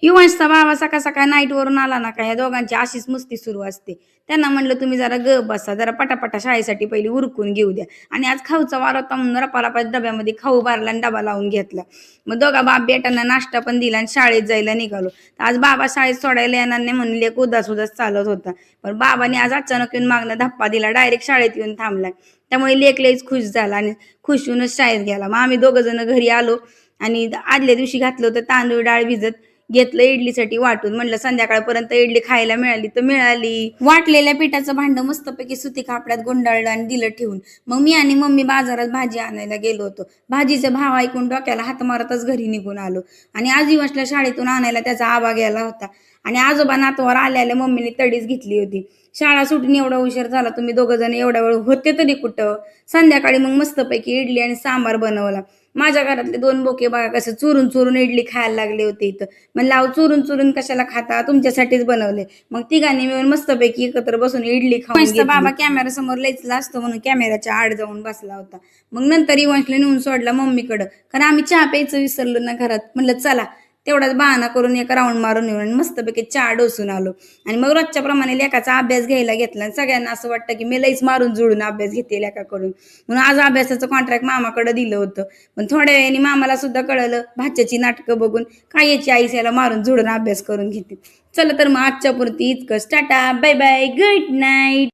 युवांशचा बाबा सकाळ सकाळ नाईट वरून आला ना का या दोघांची अशीच मस्ती सुरू असते. त्यांना म्हणलं तुम्ही जरा गप बसा, जरा पटापटा शाळेसाठी पहिली उरकून घेऊ द्या. आणि आज खाऊचा वार होता म्हणून रपारपा डब्यामध्ये खाऊ भरला आणि डबा लावून घेतला. मग दोघा बाप बेटांना नाश्ता पण दिला आणि शाळेत जायला निघालो. तर आज बाबा शाळेत सोडायला येणार नाही म्हणून लेक उदास उदास चालत होता. पण बाबाने आज अचानक येऊन मागणं धप्पा दिला, डायरेक्ट शाळेत येऊन थांबलाय. त्यामुळे लेक लईच खुश झाला आणि खुश होऊनच शाळेत गेला. मग आम्ही दोघं जण घरी आलो आणि आदल्या दिवशी घातलं होतं तांदूळ डाळ भिजत, घेतलं इडलीसाठी वाटून. म्हणलं संध्याकाळपर्यंत इडली खायला मिळाली तर मिळाली. वाटलेल्या पिठाचं भांड मस्तपैकी सुती कापड्यात गुंडाळलं आणि दिलं ठेवून. मग मी आणि मम्मी बाजारात भाजी आणायला गेलो होतो. भाजीचे भाव ऐकून डोक्याला हात मारतच घरी निघून आलो. आणि आजीवासला शाळेतून आणायला त्याचा आबा गेला होता. आणि आजोबा नातवावर आल्याला मम्मीने तडीच घेतली होती. शाळा सुटून एवढा उशीर झाला, तुम्ही दोघं जण एवढ्या वेळ होते तरी कुठं. संध्याकाळी मग मस्तपैकी इडली आणि सांबार बनवला. माझ्या घरातले दोन बोके बघा कसं चुरून चुरून इडली खायला लागले होते इथं. म्हणलं अहो चुरून चुरून कशाला खाता, तुमच्यासाठीच बनवले. मग तिघांनी मिळून मस्तपैकी एकत्र बसून इडली खाऊन घेतली. बाबा कॅमेरा समोर लयचला असतो म्हणून कॅमेऱ्याच्या आड जाऊन बसला होता. मग नंतर इवांशला नेऊन सोडला मम्मीकडं, कारण आम्ही चहा प्यायचं विसरलो ना घरात. म्हणलं चला तेवढाच बहाणा करून एक राऊंड मारून येऊन मस्तपैकी चहा डोसून आलो. आणि मग रोजच्या प्रमाणे लेखाचा अभ्यास घ्यायला घेतला. आणि सगळ्यांना असं वाटतं की मी लईच मारून जुळून अभ्यास घेते लेखाकडून, म्हणून आज अभ्यासाचं कॉन्ट्रॅक्ट मामाकडे दिलं होतं. पण थोड्या वेळाने मामाला सुद्धा कळलं भाच्याची नाटकं बघून काय याची आईस याला मारून जुळून अभ्यास करून घेते. चला तर मग आजच्या पुरती इतकंच. Tata bye bye, good night.